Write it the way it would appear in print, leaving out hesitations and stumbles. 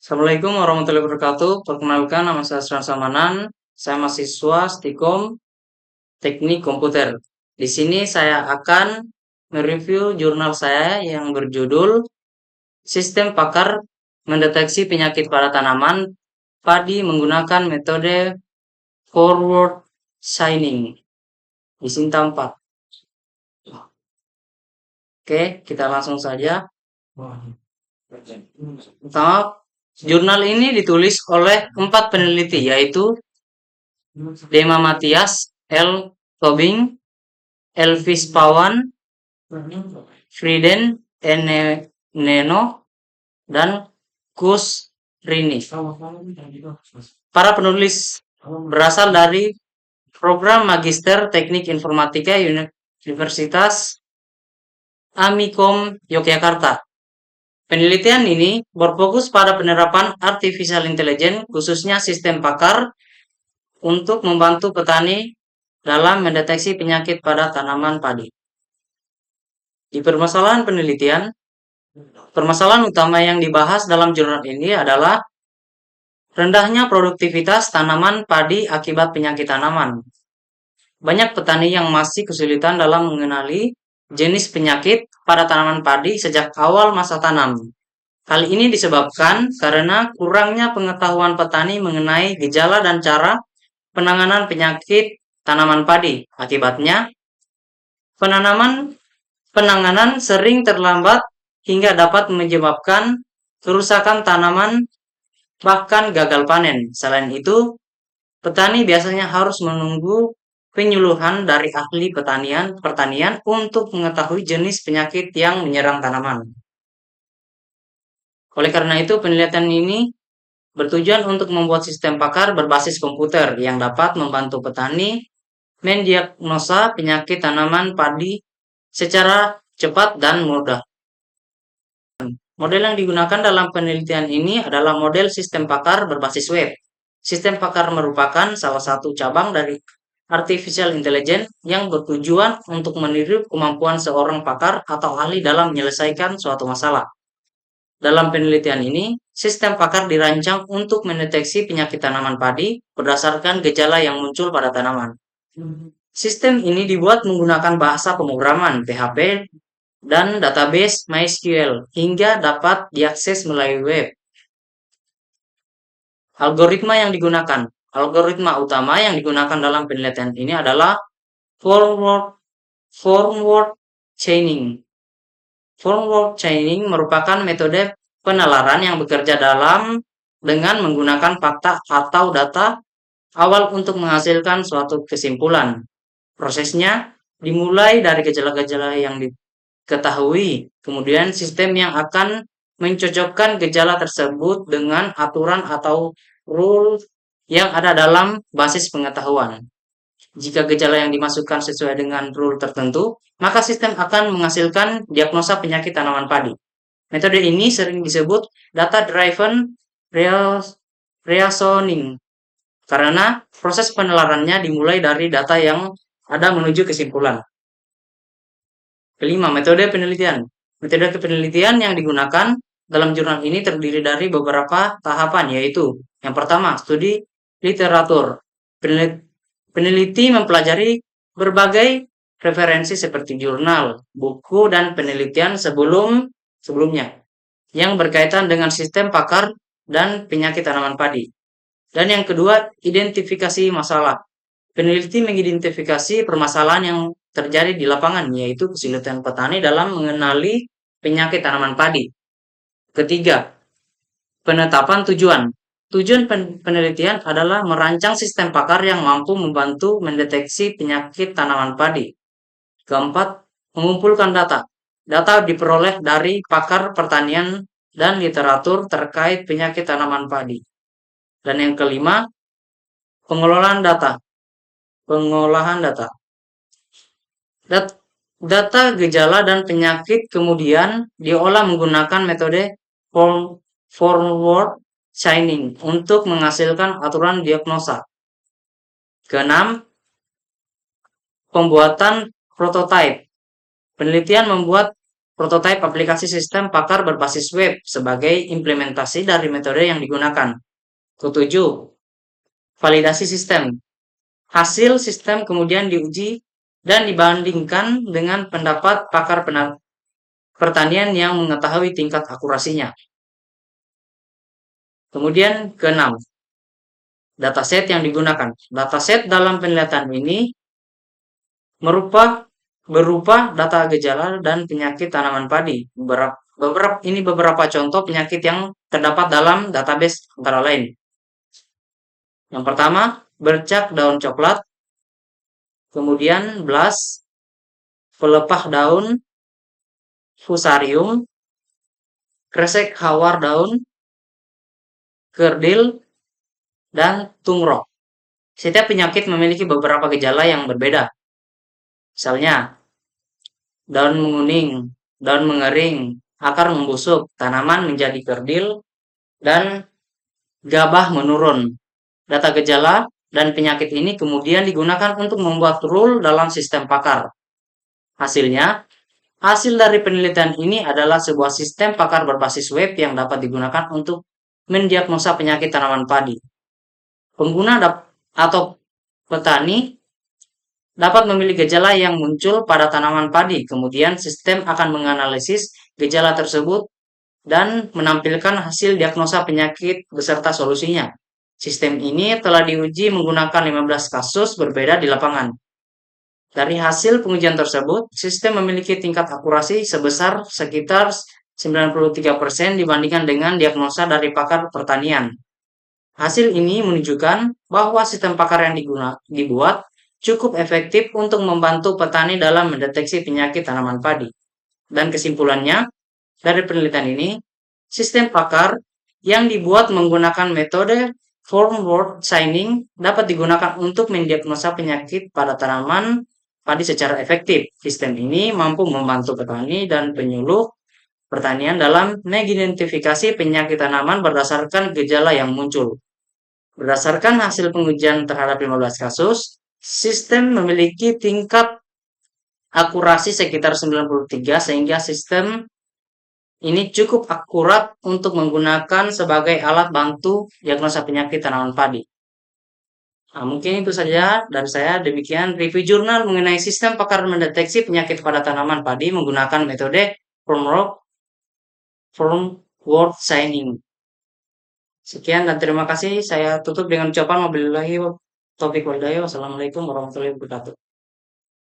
Assalamualaikum warahmatullahi wabarakatuh. Perkenalkan, nama saya Asran Samanan. Saya mahasiswa Stikom Teknik Komputer. Di sini saya akan mereview jurnal saya yang berjudul Sistem Pakar Mendeteksi Penyakit pada Tanaman Padi Menggunakan Metode Forward Signing. Di sini tampak. Oke, kita langsung saja. Pertama, jurnal ini ditulis oleh 4 peneliti, yaitu Dema Matias, L. Tobing, Elvis Pawan, Frieden Neno, dan Kus Rini. Para penulis berasal dari program Magister Teknik Informatika Universitas Amikom Yogyakarta. Penelitian ini berfokus pada penerapan artificial intelligence, khususnya sistem pakar, untuk membantu petani dalam mendeteksi penyakit pada tanaman padi. Di permasalahan penelitian, permasalahan utama yang dibahas dalam jurnal ini adalah rendahnya produktivitas tanaman padi akibat penyakit tanaman. Banyak petani yang masih kesulitan dalam mengenali jenis penyakit pada tanaman padi sejak awal masa tanam. Hal ini disebabkan karena kurangnya pengetahuan petani mengenai gejala dan cara penanganan penyakit tanaman padi. Akibatnya, penanganan sering terlambat hingga dapat menyebabkan kerusakan tanaman bahkan gagal panen. Selain itu, petani biasanya harus menunggu penyuluhan dari ahli pertanian untuk mengetahui jenis penyakit yang menyerang tanaman. Oleh karena itu, penelitian ini bertujuan untuk membuat sistem pakar berbasis komputer yang dapat membantu petani mendiagnosa penyakit tanaman padi secara cepat dan mudah. Model yang digunakan dalam penelitian ini adalah model sistem pakar berbasis web. Sistem pakar merupakan salah satu cabang dari artificial intelligence yang bertujuan untuk meniru kemampuan seorang pakar atau ahli dalam menyelesaikan suatu masalah. Dalam penelitian ini, sistem pakar dirancang untuk mendeteksi penyakit tanaman padi berdasarkan gejala yang muncul pada tanaman. Sistem ini dibuat menggunakan bahasa pemrograman PHP dan database MySQL hingga dapat diakses melalui web. Algoritma yang digunakan. Algoritma utama yang digunakan dalam penelitian ini adalah forward chaining. Forward chaining merupakan metode penalaran yang bekerja dengan menggunakan fakta atau data awal untuk menghasilkan suatu kesimpulan. Prosesnya dimulai dari gejala-gejala yang diketahui, kemudian sistem yang akan mencocokkan gejala tersebut dengan aturan atau rule yang ada dalam basis pengetahuan. Jika gejala yang dimasukkan sesuai dengan rule tertentu, maka sistem akan menghasilkan diagnosa penyakit tanaman padi. Metode ini sering disebut data-driven reasoning, karena proses penalarannya dimulai dari data yang ada menuju kesimpulan. Kelima, metode penelitian. Metode penelitian yang digunakan dalam jurnal ini terdiri dari beberapa tahapan, yaitu yang pertama, studi literatur. Peneliti mempelajari berbagai referensi seperti jurnal, buku, dan penelitian sebelumnya yang berkaitan dengan sistem pakar dan penyakit tanaman padi. Dan yang kedua, identifikasi masalah. Peneliti mengidentifikasi permasalahan yang terjadi di lapangan, yaitu kesulitan petani dalam mengenali penyakit tanaman padi. Ketiga, penetapan tujuan. Tujuan penelitian adalah merancang sistem pakar yang mampu membantu mendeteksi penyakit tanaman padi. Keempat, mengumpulkan data. Data diperoleh dari pakar pertanian dan literatur terkait penyakit tanaman padi. Dan yang kelima, pengolahan data. Data gejala dan penyakit kemudian diolah menggunakan metode forward chaining untuk menghasilkan aturan diagnosa. Keenam, pembuatan prototipe. Penelitian membuat prototipe aplikasi sistem pakar berbasis web sebagai implementasi dari metode yang digunakan. Ketujuh, validasi sistem. Hasil sistem kemudian diuji dan dibandingkan dengan pendapat pakar pertanian yang mengetahui tingkat akurasinya. Kemudian keenam, dataset yang digunakan. Dataset dalam penelitian ini berupa data gejala dan penyakit tanaman padi. Beberapa contoh penyakit yang terdapat dalam database antara lain. Yang pertama, bercak daun coklat, kemudian blas, pelepah daun, fusarium, kresek hawar daun, kerdil, dan tungrok. Setiap penyakit memiliki beberapa gejala yang berbeda. Misalnya, daun menguning, daun mengering, akar membusuk, tanaman menjadi kerdil, dan gabah menurun. Data gejala dan penyakit ini kemudian digunakan untuk membuat rule dalam sistem pakar. Hasil dari penelitian ini adalah sebuah sistem pakar berbasis web yang dapat digunakan untuk mendiagnosa penyakit tanaman padi. Pengguna atau petani dapat memilih gejala yang muncul pada tanaman padi. Kemudian sistem akan menganalisis gejala tersebut dan menampilkan hasil diagnosa penyakit beserta solusinya. Sistem ini telah diuji menggunakan 15 kasus berbeda di lapangan. Dari hasil pengujian tersebut, sistem memiliki tingkat akurasi sebesar sekitar 93% dibandingkan dengan diagnosa dari pakar pertanian. Hasil ini menunjukkan bahwa sistem pakar yang dibuat cukup efektif untuk membantu petani dalam mendeteksi penyakit tanaman padi. Dan kesimpulannya, dari penelitian ini, sistem pakar yang dibuat menggunakan metode forward signing dapat digunakan untuk mendiagnosa penyakit pada tanaman padi secara efektif. Sistem ini mampu membantu petani dan penyuluh pertanian dalam mengidentifikasi penyakit tanaman berdasarkan gejala yang muncul. Berdasarkan hasil pengujian terhadap 15 kasus, sistem memiliki tingkat akurasi sekitar 93 sehingga sistem ini cukup akurat untuk menggunakan sebagai alat bantu diagnosa penyakit tanaman padi. Nah, mungkin itu saja dari saya. Demikian review jurnal mengenai sistem pakar mendeteksi penyakit pada tanaman padi menggunakan metode forward signing. Sekian dan terima kasih. Saya tutup dengan ucapan wabillahi taufiq wal hidayah. Wassalamualaikum warahmatullahi wabarakatuh.